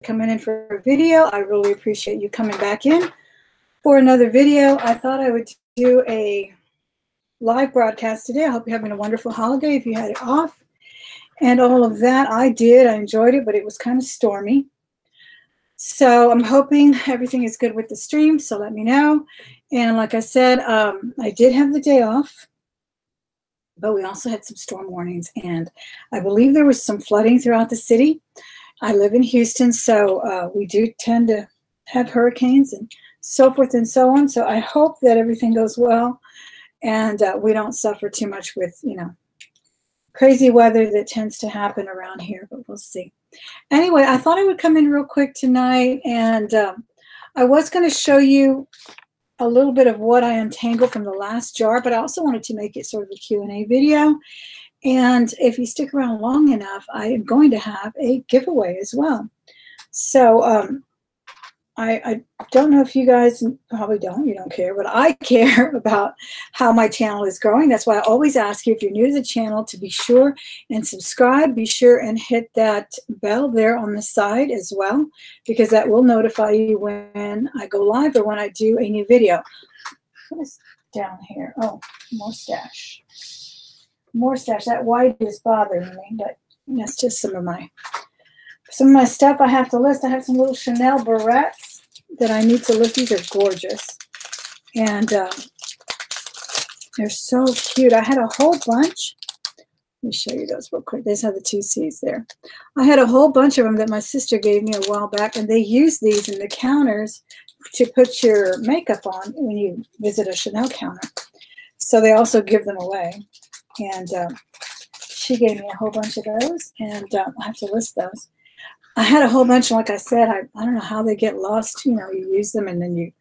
coming in for a video. I really appreciate you coming back in for another video. I thought I would do a live broadcast today. I hope you're having a wonderful holiday if you had it off and all of that. I did. I enjoyed it, but it was kind of stormy. So I'm hoping everything is good with the stream, so let me know. And like I said, I did have the day off, but we also had some storm warnings, and I believe there was some flooding throughout the city. I live in Houston, so we do tend to have hurricanes and so forth and so on. So I hope that everything goes well and we don't suffer too much with, you know, crazy weather that tends to happen around here, but we'll see. Anyway, I thought I would come in real quick tonight, and I was going to show you a little bit of what I untangled from the last jar, but I also wanted to make it sort of a Q&A video. And if you stick around long enough, I am going to have a giveaway as well. So I don't know if you guys probably don't, you don't care, but I care about how my channel is growing. That's why I always ask you, if you're new to the channel, to be sure and subscribe. Be sure and hit that bell there on the side as well, because that will notify you when I go live or when I do a new video. What is down here? Oh, more stash. More stash. That white is bothering me, but that's just some of my stuff I have to list. I have some little Chanel barrettes that I need to list. These are gorgeous. And they're so cute. I had a whole bunch. Let me show you those real quick. These have the 2 C's there. I had a whole bunch of them that my sister gave me a while back, and they use these in the counters to put your makeup on when you visit a Chanel counter. So they also give them away. And she gave me a whole bunch of those, and I have to list those. I had a whole bunch, like I said, I don't know how they get lost. You know, you use them and then you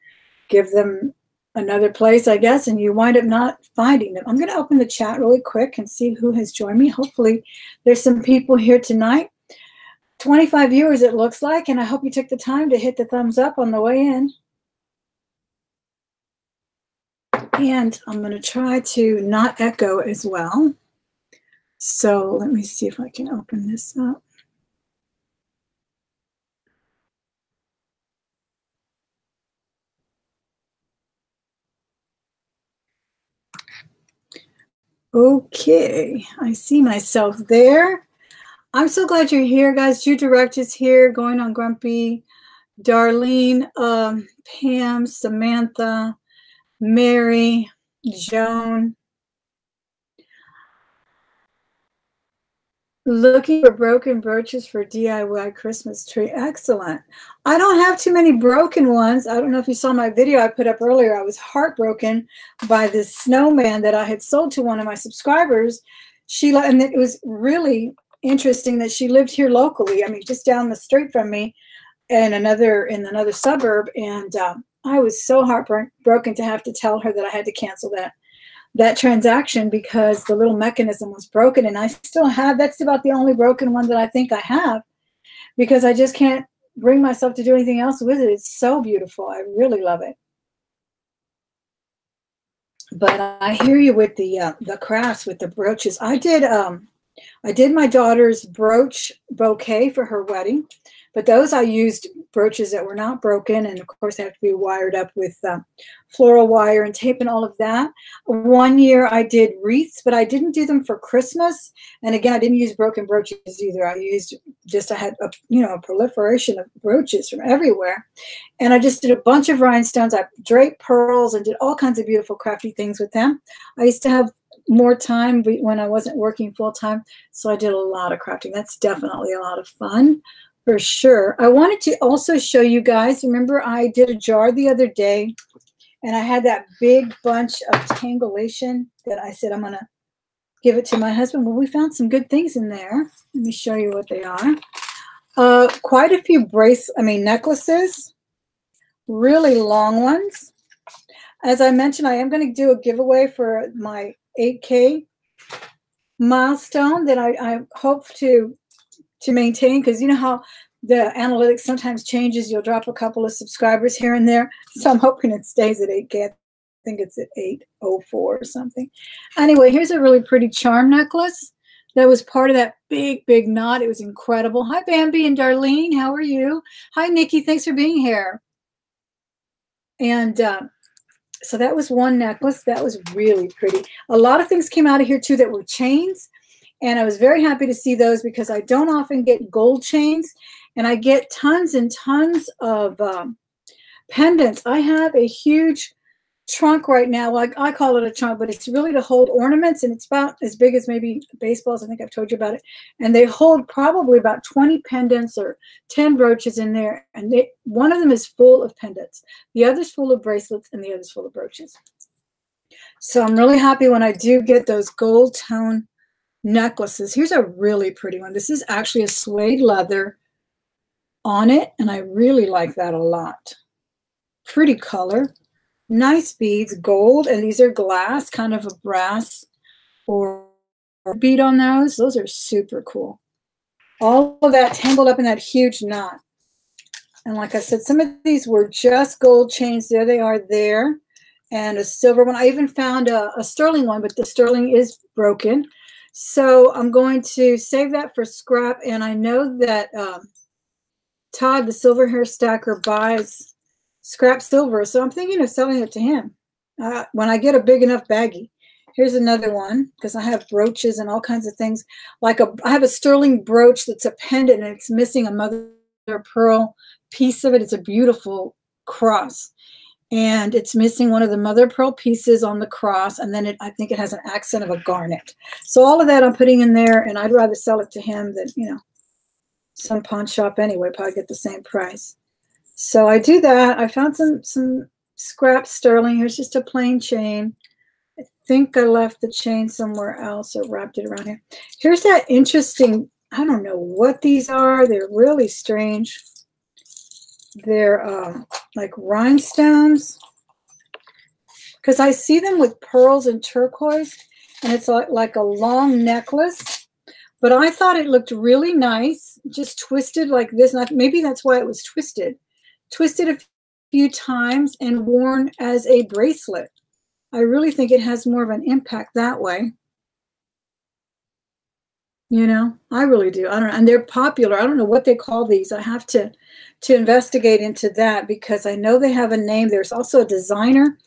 give them another place, I guess, and you wind up not finding them. I'm going to open the chat really quick and see who has joined me. Hopefully there's some people here tonight. 25 viewers it looks like, and I hope you took the time to hit the thumbs up on the way in. And I'm going to try to not echo as well. So let me see if I can open this up. Okay, I see myself there. I'm so glad you're here, guys. Jude Direct is here, Going on Grumpy, Darlene, Pam, Samantha, Mary, Joan. Looking for broken brooches for DIY Christmas tree. Excellent. I don't have too many broken ones. I don't know if you saw my video I put up earlier. I was heartbroken by this snowman that I had sold to one of my subscribers. And it was really interesting that she lived here locally. I mean, just down the street from me in another suburb. And I was so heartbroken to have to tell her that I had to cancel that transaction because the little mechanism was broken, and I still have, that's about the only broken one that I think I have, because I just can't bring myself to do anything else with it. It's so beautiful. I really love it. But I hear you with the crafts with the brooches. I did my daughter's brooch bouquet for her wedding, but those I used brooches that were not broken, and of course they have to be wired up with floral wire and tape and all of that. One year I did wreaths, but I didn't do them for Christmas. And again, I didn't use broken brooches either. I used I had a proliferation of brooches from everywhere, and I just did a bunch of rhinestones. I draped pearls and did all kinds of beautiful crafty things with them. I used to have more time when I wasn't working full time, so I did a lot of crafting. That's definitely a lot of fun. For sure. I wanted to also show you guys, remember I did a jar the other day, and I had that big bunch of Tangulation that I said I'm going to give it to my husband. Well, we found some good things in there. Let me show you what they are. Quite a few necklaces, really long ones. As I mentioned, I am going to do a giveaway for my 8K milestone that I hope to maintain, because you know how the analytics sometimes changes. You'll drop a couple of subscribers here and there, so I'm hoping it stays at 8K. I think it's at 804 or something. Anyway, here's a really pretty charm necklace that was part of that big, big knot. It was incredible. Hi, Bambi and Darlene. How are you? Hi, Nikki. Thanks for being here. And so that was one necklace. That was really pretty. A lot of things came out of here, too, that were chains. And I was very happy to see those because I don't often get gold chains. And I get tons and tons of pendants. I have a huge trunk right now. Like I call it a trunk, but it's really to hold ornaments, and it's about as big as maybe baseballs. I think I've told you about it. And they hold probably about 20 pendants or 10 brooches in there. And one of them is full of pendants. The other's full of bracelets, and the other's full of brooches. So I'm really happy when I do get those gold tone necklaces. Here's a really pretty one. This is actually a suede leather on it, and I really like that a lot. Pretty color. Nice beads, gold, and these are glass, kind of a brass or bead on those. Those are super cool. All of that tangled up in that huge knot. And like I said, some of these were just gold chains. There they are there. And a silver one. I even found a sterling one, but the sterling is broken. So I'm going to save that for scrap. And I know that Todd, the silver hair stacker, buys scrap silver. So I'm thinking of selling it to him when I get a big enough baggie. Here's another one because I have brooches and all kinds of things. Like I have a sterling brooch that's a pendant and it's missing a mother of pearl piece of it. It's a beautiful cross. And it's missing one of the mother of pearl pieces on the cross. And then I think it has an accent of a garnet. So all of that I'm putting in there, and I'd rather sell it to him than, you know, some pawn shop anyway, probably get the same price. So I do that. I found some scrap sterling. Here's just a plain chain. I think I left the chain somewhere else or wrapped it around here. Here's that interesting, I don't know what these are. They're really strange. They're like rhinestones, because I see them with pearls and turquoise, and it's like a long necklace. But I thought it looked really nice, just twisted like this. And maybe that's why it was twisted. Twisted a few times and worn as a bracelet. I really think it has more of an impact that way. You know, I really do. I don't know. And they're popular. I don't know what they call these. I have to investigate into that because I know they have a name. There's also a designer,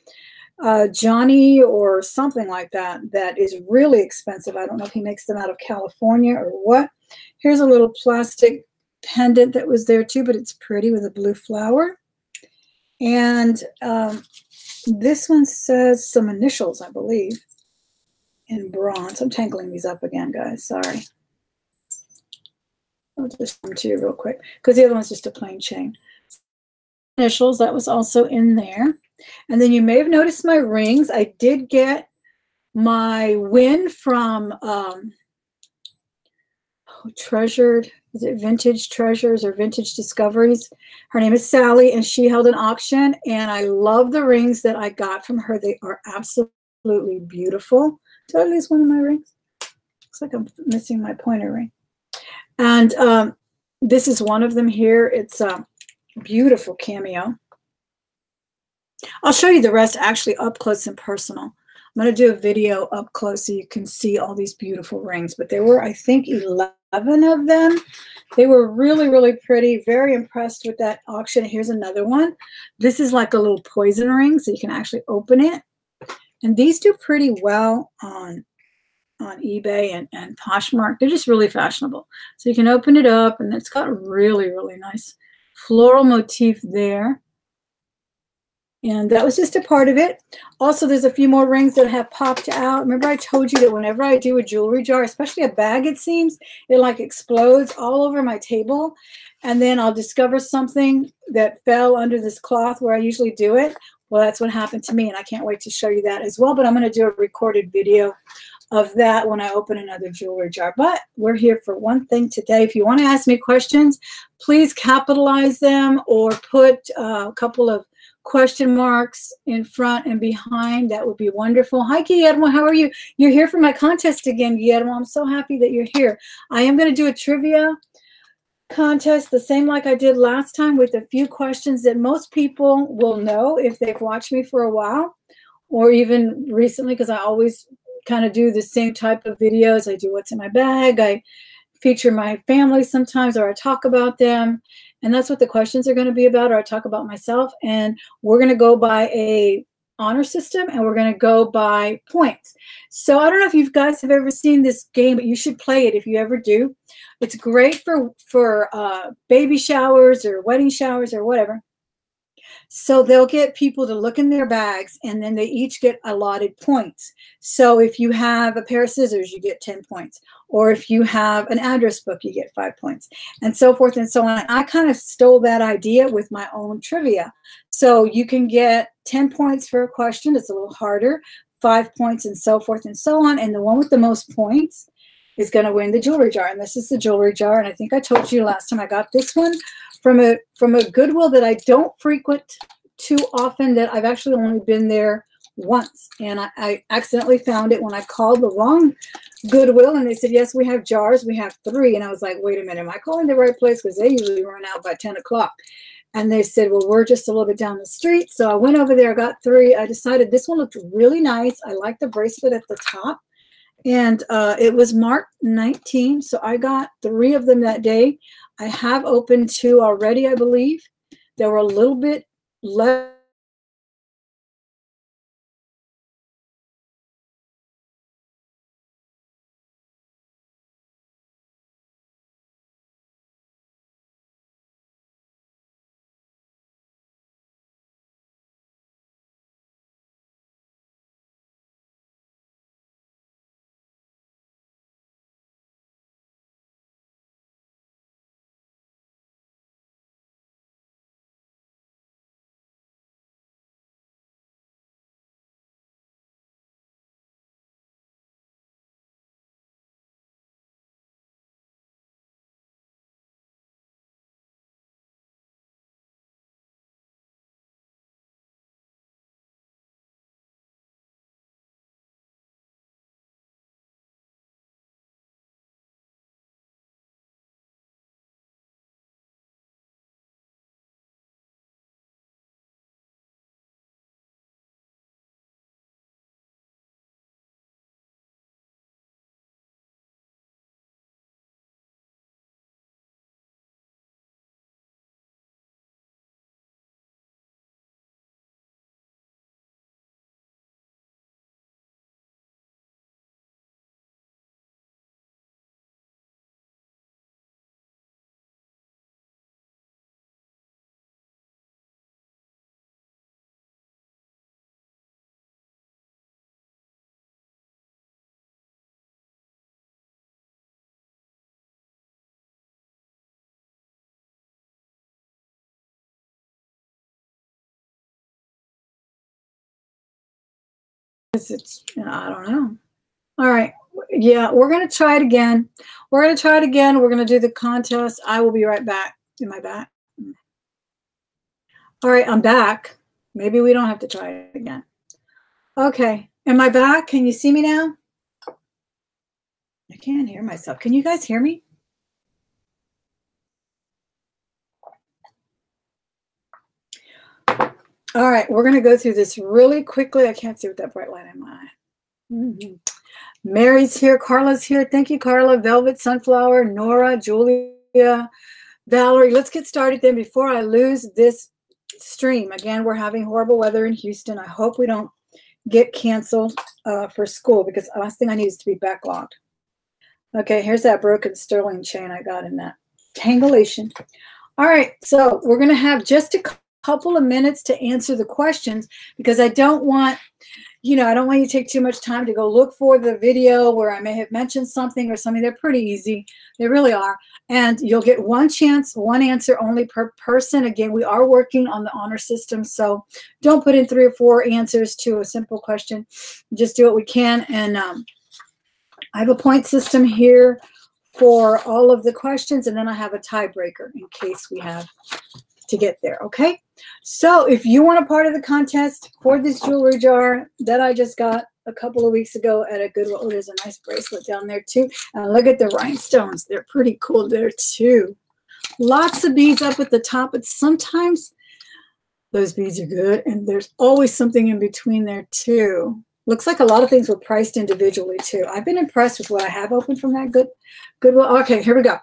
Johnny or something like that, that is really expensive. I don't know if he makes them out of California or what. Here's a little plastic pendant that was there too, but it's pretty with a blue flower. And this one says some initials, I believe, in bronze. I'm tangling these up again, guys. Sorry. I'll just come to you real quick because the other one's just a plain chain. Initials, that was also in there. And then you may have noticed my rings. I did get my win from Treasured, is it Vintage Treasures or Vintage Discoveries? Her name is Sally, and she held an auction, and I love the rings that I got from her. They are absolutely beautiful. Did I lose one of my rings? Looks like I'm missing my pointer ring. And this is one of them here. It's a beautiful cameo. I'll show you the rest actually up close and personal. I'm going to do a video up close so you can see all these beautiful rings. But there were, I think, 11 of them. They were really, really pretty. Very impressed with that auction. Here's another one. This is like a little poison ring, so you can actually open it. And these do pretty well on eBay and Poshmark. They're just really fashionable. So you can open it up, and it's got a really, really nice floral motif there. And that was just a part of it. Also, there's a few more rings that have popped out. Remember I told you that whenever I do a jewelry jar, especially a bag, it seems, it like explodes all over my table. And then I'll discover something that fell under this cloth where I usually do it. Well, that's what happened to me, and I can't wait to show you that as well. But I'm going to do a recorded video of that when I open another jewelry jar. But we're here for one thing today. If you want to ask me questions, please capitalize them or put a couple of question marks in front and behind. That would be wonderful. Hi, Guillermo. How are you? You're here for my contest again, Guillermo. I'm so happy that you're here. I am going to do a trivia contest, the same like I did last time, with a few questions that most people will know if they've watched me for a while or even recently, because I always kind of do the same type of videos. I do what's in my bag. I feature my family sometimes, or I talk about them. And that's what the questions are going to be about, or I talk about myself. And we're going to go by a honor system, and we're going to go by points. So I don't know if you guys have ever seen this game, but you should play it if you ever do. It's great for baby showers or wedding showers or whatever. So they'll get people to look in their bags, and then they each get allotted points. So if you have a pair of scissors, you get 10 points. Or if you have an address book, you get 5 points, and so forth and so on. I kind of stole that idea with my own trivia. So you can get 10 points for a question. It's a little harder, 5 points, and so forth and so on. And the one with the most points is going to win the jewelry jar. And this is the jewelry jar. And I think I told you last time I got this one from a Goodwill that I don't frequent too often, that I've actually only been there once. And I accidentally found it when I called the wrong Goodwill, and they said, yes, we have jars. We have 3. And I was like, wait a minute, am I calling the right place? Because they usually run out by 10 o'clock. And they said, well, we're just a little bit down the street. So I went over there, I got 3. I decided this one looked really nice. I like the bracelet at the top. And it was marked 19. So I got 3 of them that day. I have opened 2 already, I believe. They were a little bit less. It's, I don't know. All right. Yeah, we're going to try it again. We're going to try it again. We're going to do the contest. I will be right back. Am I back? All right, I'm back. Maybe we don't have to try it again. Okay. Am I back? Can you see me now? I can't hear myself. Can you guys hear me? All right, we're going to go through this really quickly. I can't see with that bright light in my eye. Mary's here. Carla's here. Thank you, Carla. Velvet, Sunflower, Nora, Julia, Valerie. Let's get started then before I lose this stream. Again, we're having horrible weather in Houston. I hope we don't get canceled for school, because the last thing I need is to be backlogged. Okay, here's that broken sterling chain I got in that tangulation. All right, so we're going to have just a couple of minutes to answer the questions, because I don't want, I don't want you to take too much time to go look for the video where I may have mentioned something or something. They're pretty easy. They really are. And you'll get one chance, one answer only per person. Again, we are working on the honor system, so don't put in 3 or 4 answers to a simple question. Just do what we can. And I have a point system here for all of the questions, and then I have a tiebreaker in case we have to get there, okay? So if you want a part of the contest for this jewelry jar that I just got a couple of weeks ago at a Goodwill, oh, there's a nice bracelet down there too. And look at the rhinestones. They're pretty cool there too. Lots of beads up at the top, but sometimes those beads are good, and there's always something in between there too. Looks like a lot of things were priced individually too. I've been impressed with what I have opened from that Goodwill. Okay, here we go.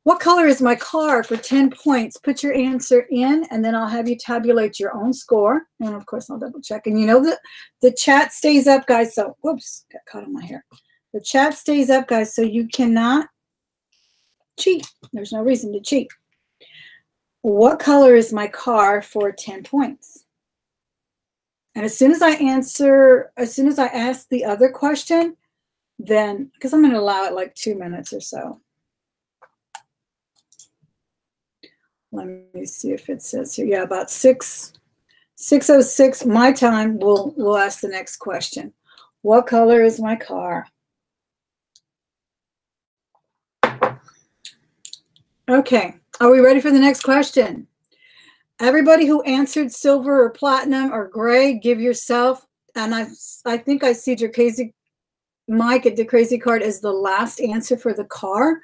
What color is my car for 10 points? Put your answer in, and then I'll have you tabulate your own score. And of course, I'll double check. And you know that the chat stays up, guys. So, whoops, got caught on my hair. The chat stays up, guys, so you cannot cheat. There's no reason to cheat. What color is my car for 10 points? And as soon as I ask the other question, then, because I'm going to allow it like 2 minutes or so. Let me see if it says here. Yeah, about 6:06 my time, we'll ask the next question. What color is my car? Okay, are we ready for the next question? Everybody who answered silver or platinum or gray, give yourself, and I think I see your crazy Mike at the crazy card as the last answer for the car.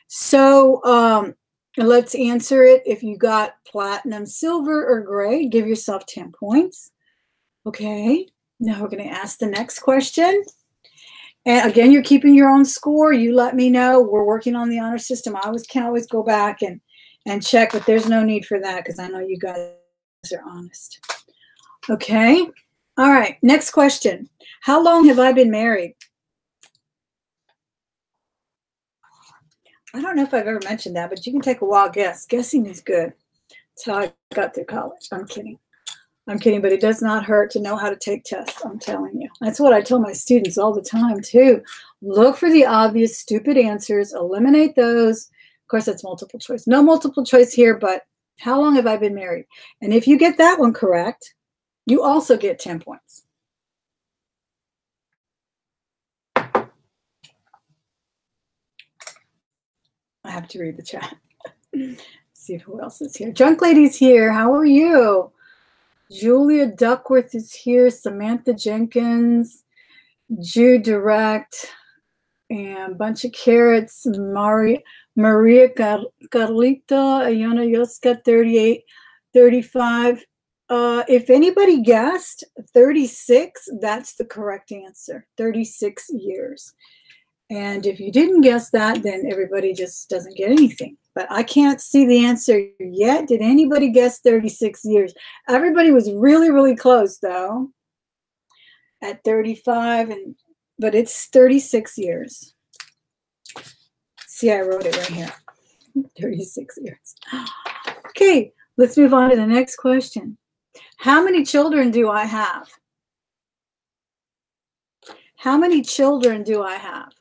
So let's answer it. If you got platinum, silver, or gray, give yourself 10 points. Okay, now we're going to ask the next question. And again, you're keeping your own score. You let me know. We're working on the honor system. I can always go back and check, but there's no need for that because I know you guys are honest. Okay. All right. Next question. How long have I been married? I don't know if I've ever mentioned that, but you can take a wild guess. Guessing is good. That's how I got through college. I'm kidding. I'm kidding, but it does not hurt to know how to take tests. I'm telling you. That's what I tell my students all the time, too. Look for the obvious, stupid answers. Eliminate those. Of course, that's multiple choice. No multiple choice here, but how long have I been married? And if you get that one correct, you also get 10 points. I have to read the chat. See who else is here. Junk Lady's here. How are you? Julia Duckworth is here. Samantha Jenkins. Jude Direct. And Bunch of Carrots. Maria Carlita. Ayana Yoska 38. 35. If anybody guessed 36, that's the correct answer. 36 years. And if you didn't guess that, then everybody just doesn't get anything. But I can't see the answer yet. Did anybody guess 36 years? Everybody was really, really close, though, at 35. But it's 36 years. See, I wrote it right here. 36 years. Okay, let's move on to the next question. How many children do I have? How many children do I have?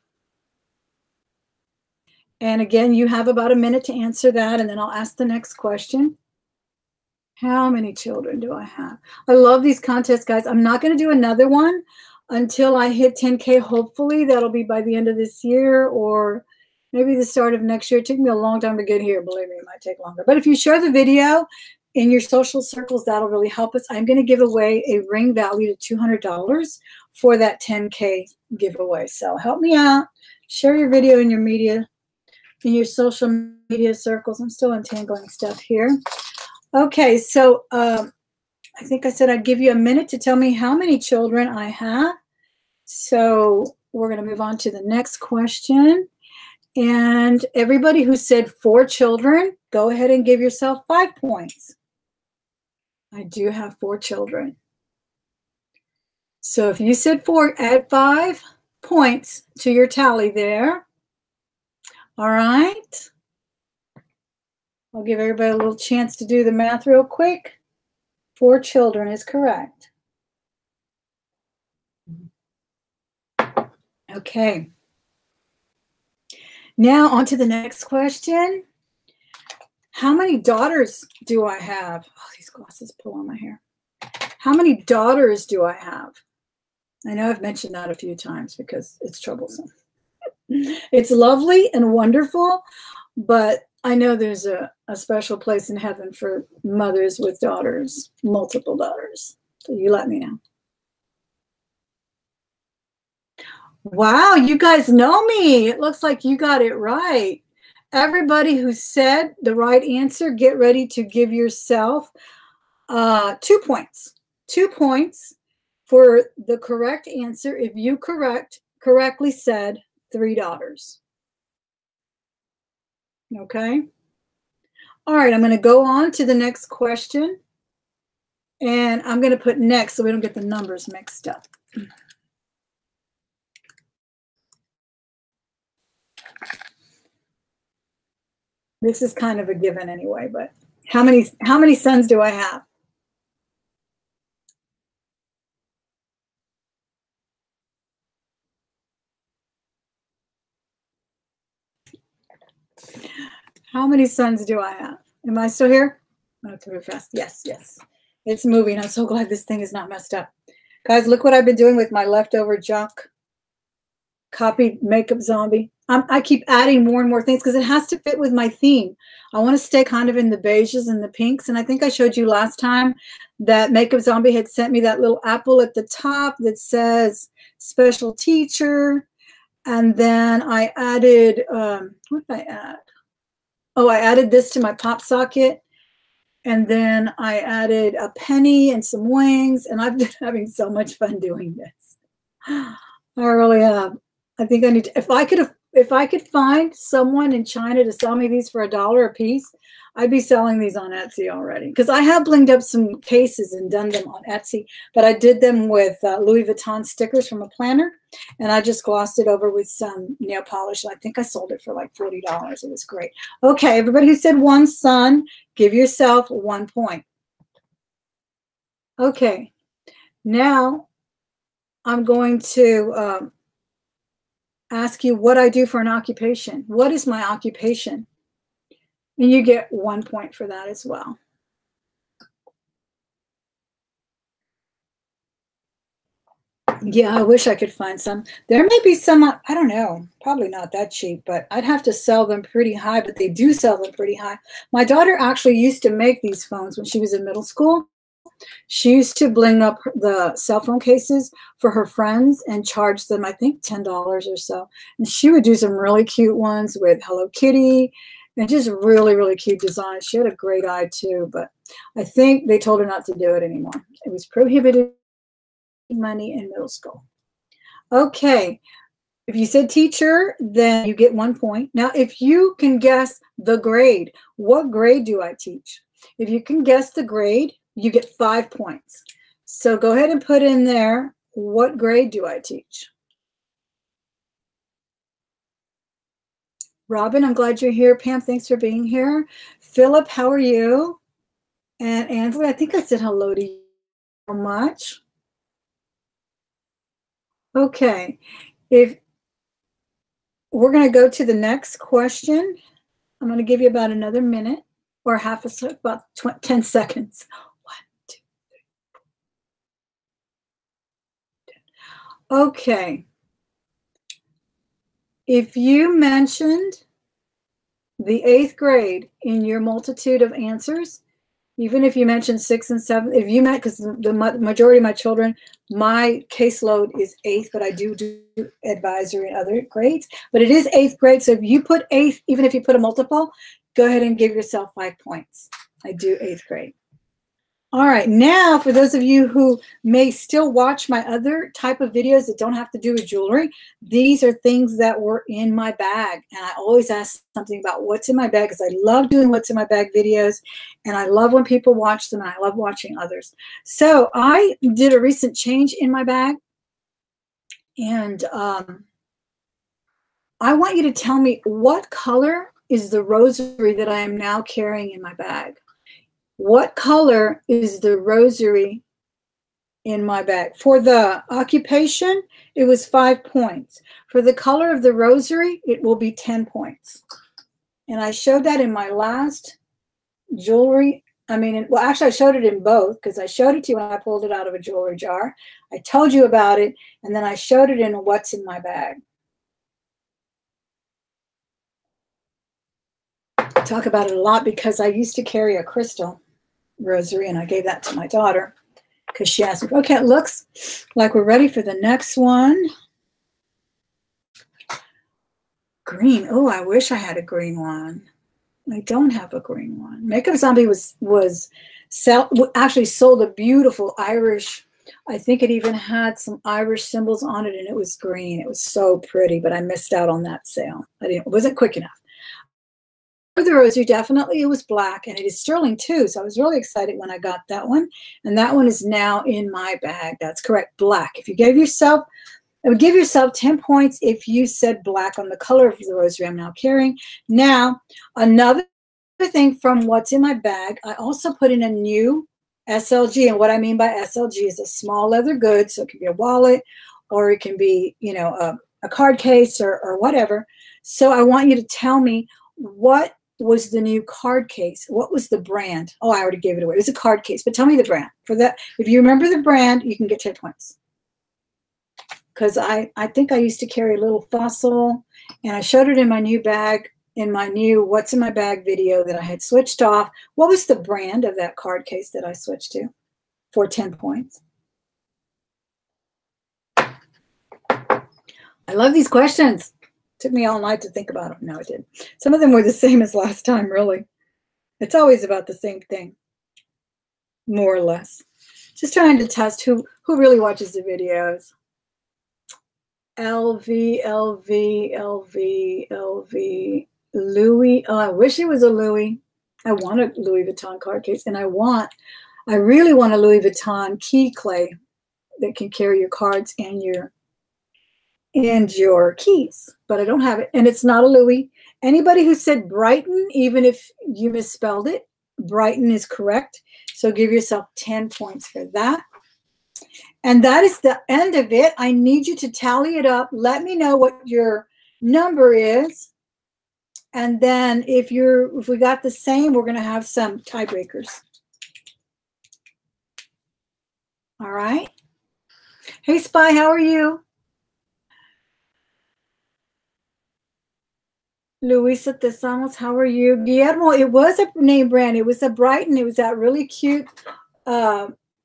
And again, you have about a minute to answer that, and then I'll ask the next question. How many children do I have? I love these contests, guys. I'm not going to do another one until I hit 10K. Hopefully, that'll be by the end of this year or maybe the start of next year. It took me a long time to get here. Believe me, it might take longer. But if you share the video in your social circles, that'll really help us. I'm going to give away a ring valued at $200 for that 10K giveaway. So help me out. Share your video in your media. In your social media circles. I'm still untangling stuff here. Okay, so I think I said I'd give you a minute to tell me how many children I have. So we're going to move on to the next question. And everybody who said 4 children, go ahead and give yourself 5 points. I do have 4 children. So if you said 4, add 5 points to your tally there. All right. I'll give everybody a little chance to do the math real quick. 4 children is correct. Okay. Now on to the next question. How many daughters do I have? Oh, these glasses pull on my hair. How many daughters do I have? I know I've mentioned that a few times because it's troublesome. It's lovely and wonderful, but I know there's a special place in heaven for mothers with daughters, multiple daughters. So you let me know. Wow, you guys know me. It looks like you got it right. Everybody who said the right answer, get ready to give yourself 2 points. 2 points for the correct answer if you correctly said 3 daughters. Okay. All right, I'm going to go on to the next question. And I'm going to put next so we don't get the numbers mixed up. This is kind of a given anyway, but how many sons do I have? How many sons do I have? Am I still here? Oh, too fast. Yes, yes. It's moving. I'm so glad this thing is not messed up. Guys, look what I've been doing with my leftover junk. Copied Makeup Zombie. I keep adding more and more things because it has to fit with my theme. I want to stay kind of in the beiges and the pinks. And I think I showed you last time that Makeup Zombie had sent me that little apple at the top that says special teacher. And then I added, what did I add? Oh, I added this to my pop socket. And then I added a penny and some wings. And I've been having so much fun doing this. I really have. I think I need to, if I could find someone in China to sell me these for $1 a piece, I'd be selling these on Etsy already. Because I have blinged up some cases and done them on Etsy, but I did them with Louis Vuitton stickers from a planner, and I just glossed it over with some nail polish. I think I sold it for like $40. It was great. Okay, everybody who said 1 son, give yourself 1 point. Okay, now I'm going to ask you what I do for an occupation. What is my occupation? And you get 1 point for that as well. Yeah, I wish I could find some. There may be some, I don't know, probably not that cheap, but I'd have to sell them pretty high, but they do sell them pretty high. My daughter actually used to make these phones when she was in middle school. She used to bling up the cell phone cases for her friends and charge them, I think, $10 or so. And she would do some really cute ones with Hello Kitty and just really, really cute designs. She had a great eye too, but I think they told her not to do it anymore. It was prohibited money in middle school. Okay. If you said teacher, then you get 1 point. Now, if you can guess the grade, what grade do I teach? If you can guess the grade, you get 5 points. So go ahead and put in there, what grade do I teach? Robin, I'm glad you're here. Pam, thanks for being here. Philip, how are you? And Andrew, I think I said hello to you so much. Okay, if we're going to go to the next question, I'm going to give you about another minute or about 10 seconds. 1, 2, 3, 4, 10. Okay. If you mentioned the 8th grade in your multitude of answers, even if you mentioned 6 and 7, if you meant, because the majority of my children, my caseload is 8th, but I do advisory in other grades, but it is 8th grade. So if you put 8th, even if you put a multiple, go ahead and give yourself 5 points. I do 8th grade. All right, now for those of you who may still watch my other type of videos that don't have to do with jewelry, these are things that were in my bag. And I always ask something about what's in my bag because I love doing what's in my bag videos. And I love when people watch them and I love watching others. So I did a recent change in my bag. And I want you to tell me what color is the rosary that I am now carrying in my bag. What color is the rosary in my bag? For the occupation, it was 5 points. For the color of the rosary, it will be 10 points. And I showed that in my last jewelry. Well, actually, I showed it in both because I showed it to you when I pulled it out of a jewelry jar. I told you about it, and then I showed it in what's in my bag. I talk about it a lot because I used to carry a crystal rosary, and I gave that to my daughter because she asked me, okay, it looks like we're ready for the next one. Green. Oh, I wish I had a green one. I don't have a green one. Makeup Zombie actually sold a beautiful Irish I think it even had some Irish symbols on it, and it was green. It was so pretty, but I missed out on that sale. It wasn't quick enough. For the rosary, definitely it was black, and it is sterling too, so I was really excited when I got that one. And that one is now in my bag. That's correct, black. If you gave yourself, I would give yourself 10 points if you said black on the color of the rosary I'm now carrying. Now, another thing from what's in my bag, I also put in a new SLG, and what I mean by SLG is a small leather good, so it can be a wallet, or it can be, you know, a card case or whatever. So I want you to tell me what was the new card case. What was the brand? Oh, I already gave it away. It was a card case, but tell me the brand. For that, if you remember the brand, you can get 10 points. Because I think I used to carry a little Fossil, and I showed it in my new bag, in my new What's in My Bag video that I had switched off. What was the brand of that card case that I switched to for 10 points? I love these questions. Took me all night to think about them. No, it didn't. Some of them were the same as last time, really. It's always about the same thing, more or less. Just trying to test who really watches the videos. LV, LV, LV, LV, Louis. Oh, I wish it was a Louis. I want a Louis Vuitton card case, and I really want a Louis Vuitton key clay that can carry your cards and your keys, but I don't have it, and it's not a Louis. Anybody who said Brighton, even if you misspelled it, Brighton is correct. So give yourself 10 points for that. And that is the end of it. I need you to tally it up. Let me know what your number is. And then if we got the same, we're going to have some tiebreakers. All right. Hey, Spy, how are you? Luisa Tesamos, how are you? Guillermo, it was a name brand. It was a Brighton. It was that really cute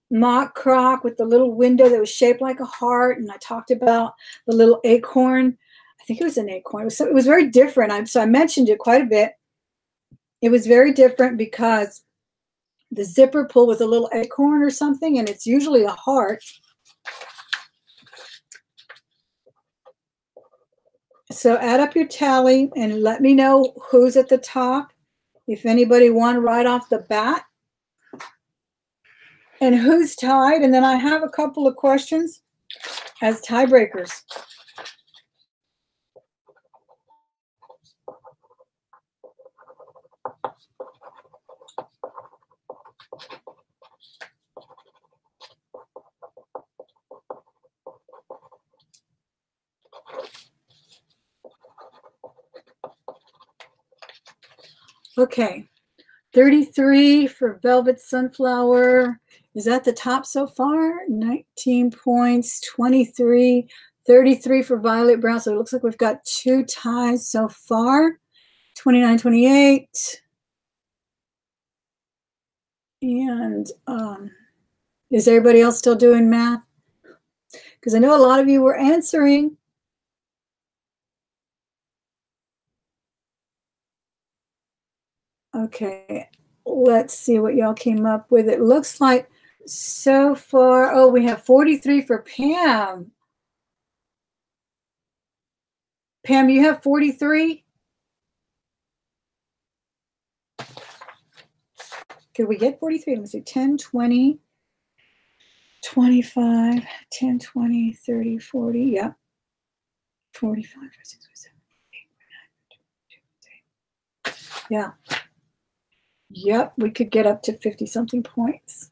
mock croc with the little window that was shaped like a heart. And I talked about the little acorn. I think it was an acorn. It was very different. So I mentioned it quite a bit. It was very different because the zipper pull was a little acorn or something, and it's usually a heart. So add up your tally and let me know who's at the top, if anybody won right off the bat, and who's tied. And then I have a couple of questions as tiebreakers. Okay, 33 for Velvet Sunflower. Is that the top so far? 19 points, 23, 33 for Violet Brown. So it looks like we've got 2 ties so far. 29, 28. And is everybody else still doing math? Because I know a lot of you were answering. Okay, let's see what y'all came up with. It looks like so far, oh, we have 43 for Pam. Pam, you have 43? Could we get 43? Let me see, 10, 20, 25, 10, 20, 30, 40, yep. 45, 46, 47, 8, 9, 10, 2, 3. Yeah. Yep, we could get up to 50-something points.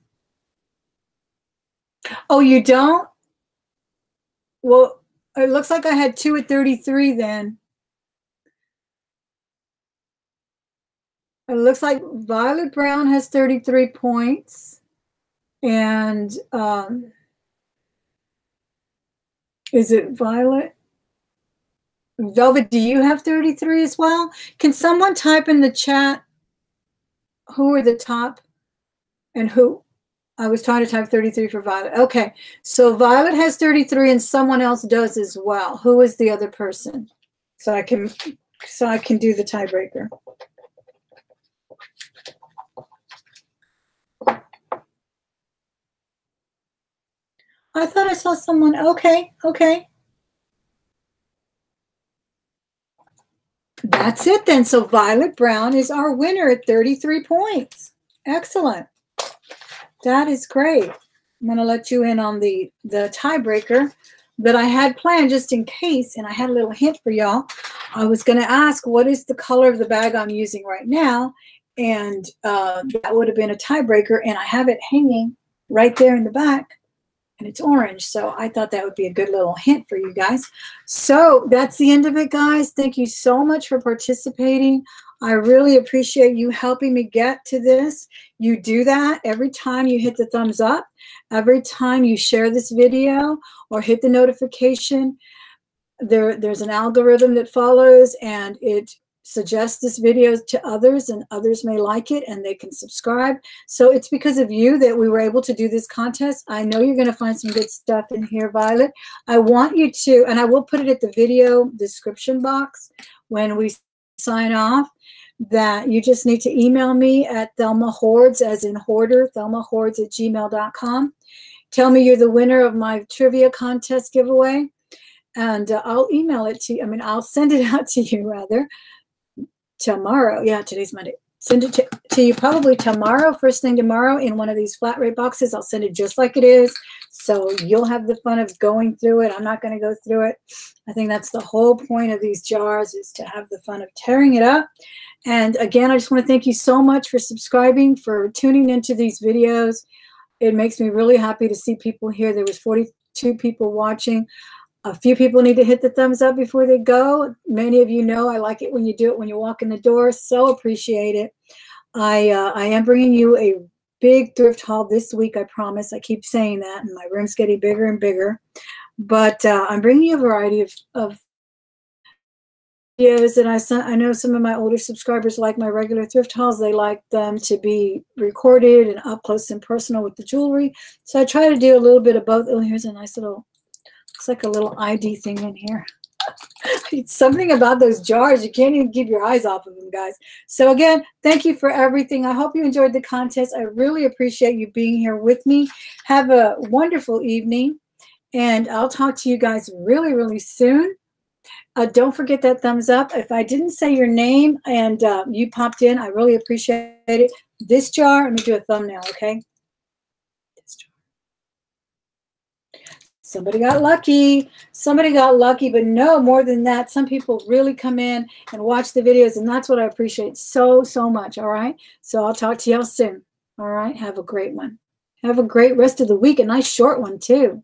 Oh, you don't? Well, it looks like I had 2 at 33 then. It looks like Violet Brown has 33 points. And is it Violet? Velvet, do you have 33 as well? Can someone type in the chat who are the top and who? I was trying to type 33 for Violet. Okay, so Violet has 33 and someone else does as well. Who is the other person? So I can do the tiebreaker. I thought I saw someone. Okay, okay. That's it then. So Violet Brown is our winner at 33 points. Excellent. That is great. I'm going to let you in on the tiebreaker that I had planned just in case, and I had a little hint for y'all. I was going to ask, what is the color of the bag I'm using right now? And that would have been a tiebreaker, and I have it hanging right there in the back, and it's orange. So I thought that would be a good little hint for you guys. So that's the end of it, guys. Thank you so much for participating. I really appreciate you helping me get to this. You do that every time you hit the thumbs up, every time you share this video or hit the notification. There's an algorithm that follows, and it suggests this video to others, and others may like it and they can subscribe. So it's because of you that we were able to do this contest. I know you're going to find some good stuff in here, Violet. I want you to, and I will put it at the video description box when we sign off, that you just need to email me at Thelma Hordes, as in hoarder, thelmahordes@gmail.com. Tell me you're the winner of my trivia contest giveaway, and I'll email it to you. I mean, I'll send it out to you rather tomorrow. Yeah, today's Monday. Send it to you probably tomorrow, first thing tomorrow, in one of these flat rate boxes. I'll send it just like it is, so you'll have the fun of going through it. I'm not going to go through it. I think that's the whole point of these jars, is to have the fun of tearing it up. And again, I just want to thank you so much for subscribing, for tuning into these videos. It makes me really happy to see people here. There was 42 people watching. A few people need to hit the thumbs up before they go. Many of you know I like it when you do it when you walk in the door. So appreciate it. I am bringing you a big thrift haul this week, I promise. I keep saying that, and my room's getting bigger and bigger. But I'm bringing you a variety of videos, and I know some of my older subscribers like my regular thrift hauls. They like them to be recorded and up close and personal with the jewelry. So I try to do a little bit of both. Oh, here's a nice little, looks like a little ID thing in here. It's something about those jars. You can't even keep your eyes off of them, guys. So again, thank you for everything. I hope you enjoyed the contest. I really appreciate you being here with me. Have a wonderful evening, and I'll talk to you guys really, really soon. Don't forget that thumbs up. If I didn't say your name and you popped in, I really appreciate it. This jar, let me do a thumbnail, okay? This jar. Somebody got lucky. Somebody got lucky, but no, more than that, some people really come in and watch the videos, and that's what I appreciate so, so much, all right? So I'll talk to y'all soon, all right? Have a great one. Have a great rest of the week, a nice short one, too.